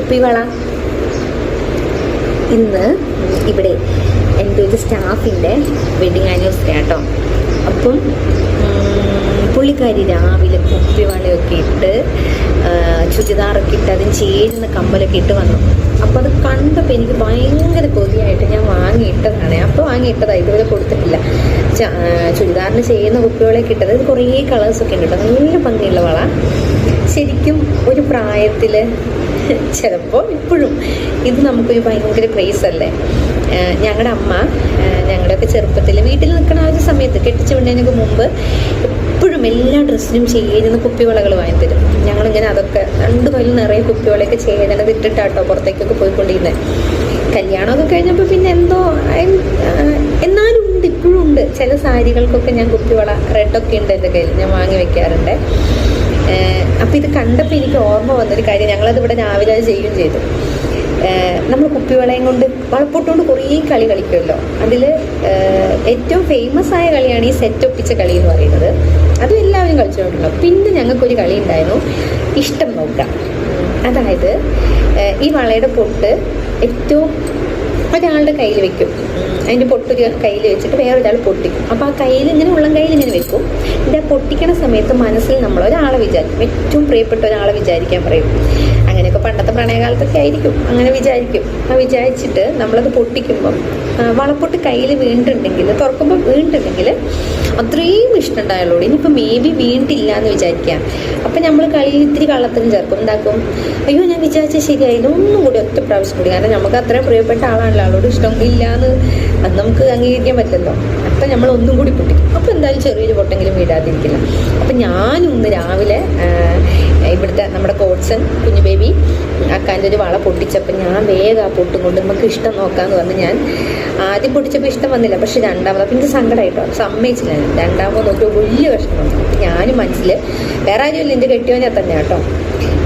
കുപ്പിവള. ഇന്ന് ഇവിടെ എൻ്റെ ഒരു സ്റ്റാഫിൻ്റെ വെഡിങ് ആനിവേഴ്സറി ആട്ടോ. അപ്പം പുള്ളിക്കാരി രാവിലെ കുപ്പിവളയൊക്കെ ഇട്ട് ചുരിദാറൊക്കെ ഇട്ട് അതിന് ചേരുന്ന കമ്മലൊക്കെ ഇട്ട് വന്നു. അപ്പോൾ അത് കണ്ടപ്പോൾ എനിക്ക് ഭയങ്കര കൊതിയായിട്ട് ഞാൻ വാങ്ങിയിട്ടതാണ്. അപ്പോൾ വാങ്ങിയിട്ടതാണ്, ഇതുവരെ കൊടുത്തിട്ടില്ല. ചുരിദാറിന് ചെയ്യുന്ന കുപ്പിവളയൊക്കെ ഇട്ടത്. ഇത് കുറേ കളേഴ്സൊക്കെ ഉണ്ട് കേട്ടോ, നല്ല ഭംഗിയുള്ള വള. ശരിക്കും ഒരു പ്രായത്തിൽ ചിലപ്പോൾ ഇപ്പോഴും ഇത് നമുക്കൊരു ഭയങ്കര ക്രേസ് അല്ലേ. ഞങ്ങളുടെ അമ്മ ഞങ്ങളുടെയൊക്കെ ചെറുപ്പത്തിൽ വീട്ടിൽ നിൽക്കുന്ന ആ ഒരു സമയത്ത് കെട്ടിച്ചു വിടുന്നതിനൊക്കെ മുമ്പ് എപ്പോഴും എല്ലാ ഡ്രസ്സിനും ചേരുന്ന കുപ്പിവളകൾ വാങ്ങിത്തരും. ഞങ്ങളിങ്ങനെ അതൊക്കെ 2 കൊല്ലം നിറയെ കുപ്പിവളയൊക്കെ ചേരുന്നത് ഇട്ടിട്ടാട്ടോ പുറത്തേക്കൊക്കെ പോയിക്കൊണ്ടിരുന്നത്. കല്യാണമൊക്കെ കഴിഞ്ഞപ്പോൾ പിന്നെ എന്തോ എന്നാലും ഉണ്ട്, ഇപ്പോഴും ഉണ്ട്. ചില സാരികൾക്കൊക്കെ ഞാൻ കുപ്പിവള റെഡൊക്കെ ഉണ്ട് എൻ്റെ കയ്യിൽ, ഞാൻ വാങ്ങി വെക്കാറുണ്ട്. അപ്പോൾ ഇത് കണ്ടപ്പോൾ എനിക്ക് ഓർമ്മ വന്നൊരു കാര്യം, ഞങ്ങളതിവിടെ രാവിലെ ചെയ്യുകയും ചെയ്തു. നമ്മൾ കുപ്പിവളയും കൊണ്ട് വളപ്പൊട്ടുകൊണ്ട് കുറേ കളി കളിക്കുമല്ലോ. അതിൽ ഏറ്റവും ഫേമസ് ആയ കളിയാണ് ഈ സെറ്റ് ഒപ്പിച്ച കളി എന്ന് പറയുന്നത്. അതും എല്ലാവരും കളിച്ചുകൊണ്ടുണ്ടോ. പിന്നെ ഞങ്ങൾക്കൊരു കളി ഉണ്ടായിരുന്നു, ഇഷ്ടം നോക്കാം. അതായത് ഈ വളയുടെ പൊട്ട് ഏറ്റവും ഒരാളുടെ കയ്യിൽ വെക്കും. അതിൻ്റെ പൊട്ടൊരു കയ്യിൽ വെച്ചിട്ട് വേറൊരാൾ പൊട്ടിക്കും. അപ്പോൾ ആ കയ്യിൽ ഇങ്ങനെ ഉള്ളം കയ്യിൽ ഇങ്ങനെ വെക്കും. ഇതിൻ്റെ പൊട്ടിക്കണ സമയത്ത് മനസ്സിൽ നമ്മൾ ഒരാളെ വിചാരിക്കും, ഏറ്റവും പ്രിയപ്പെട്ട ഒരാളെ വിചാരിക്കാൻ പറയും. അങ്ങനെയൊക്കെ പണ്ടത്തെ പ്രണയകാലത്തൊക്കെ ആയിരിക്കും, അങ്ങനെ വിചാരിക്കും. വിചാരിച്ചിട്ട് നമ്മളത് പൊട്ടിക്കുമ്പം വളപ്പൊട്ട് കയ്യിൽ വീണിട്ടുണ്ടെങ്കിൽ, തുറക്കുമ്പോൾ വീണിട്ടുണ്ടെങ്കിൽ അത്രയും ഇഷ്ടമുണ്ടായുള്ളൂ. ഇനിയിപ്പോൾ മേ ബി വീണിട്ടില്ല എന്ന് വിചാരിക്കാം. അപ്പം നമ്മൾ കളിയിൽ ഇത്തിരി കള്ളത്തിനും ചേർക്കും. എന്താക്കും, അയ്യോ ഞാൻ വിചാരിച്ചാൽ ശരിയായില്ല, ഒന്നും കൂടി ഒറ്റ പ്രാവശ്യം കൂടി. കാരണം നമുക്ക് അത്രയും പ്രിയപ്പെട്ട ആളാണല്ലോ, ആളോട് ഇഷ്ടം ഇല്ലയെന്ന് അത് നമുക്ക് അംഗീകരിക്കാൻ പറ്റില്ലല്ലോ. അപ്പം നമ്മൾ ഒന്നും കൂടി പൊട്ടിക്കും. അപ്പോൾ എന്തായാലും ചെറിയൊരു പൊട്ടെങ്കിലും വീഴാതിരിക്കില്ല. അപ്പം ഞാനും ഇന്ന് രാവിലെ ഇവിടുത്തെ നമ്മുടെ കോട്സൺ കുഞ്ഞു ബേബി അക്കാൻ്റെ ഒരു വള പൊട്ടിച്ചപ്പോൾ ഞാൻ വേഗം ആ പൊട്ടും കൊണ്ട് നമുക്ക് ഇഷ്ടം നോക്കാമെന്ന് പറഞ്ഞ് ഞാൻ ആദ്യം പൊട്ടിച്ചപ്പോൾ ഇഷ്ടം വന്നില്ല. പക്ഷെ രണ്ടാമത് അപ്പം എനിക്ക് സങ്കടമായിട്ടോ, സമ്മതിച്ചില്ല. രണ്ടാമത് നോക്കിയോ വലിയ കഷ്ണം വന്നു. ഞാനും മനസ്സിൽ വേറെ ആരുമില്ല, എൻ്റെ കെട്ടിയവനെ തന്നെ കേട്ടോ,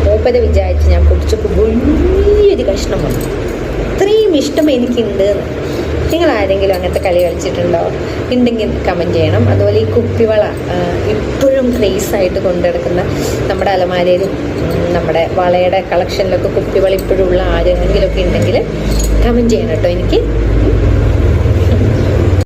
മൂപ്പരെ വിചാരിച്ച് ഞാൻ പൊട്ടിച്ചപ്പോൾ വലിയൊരു കഷ്ണം വന്നു. ഇത്രയും ഇഷ്ടം എനിക്കുണ്ട്. നിങ്ങൾ ആരെങ്കിലും അങ്ങനത്തെ കളി കളിച്ചിട്ടുണ്ടോ? ഉണ്ടെങ്കിൽ കമൻറ്റ് ചെയ്യണം. അതുപോലെ ഈ കുപ്പിവള ഇപ്പോഴും ക്രേസായിട്ട് കൊണ്ടുനടക്കുന്ന നമ്മുടെ അലമാരയിലും നമ്മുടെ വളയുടെ കളക്ഷനിലൊക്കെ കുപ്പിവള ഇപ്പോഴും ഉള്ള ആരെങ്കിലുമൊക്കെ ഉണ്ടെങ്കിൽ കമൻറ്റ് ചെയ്യണം കേട്ടോ എനിക്ക്.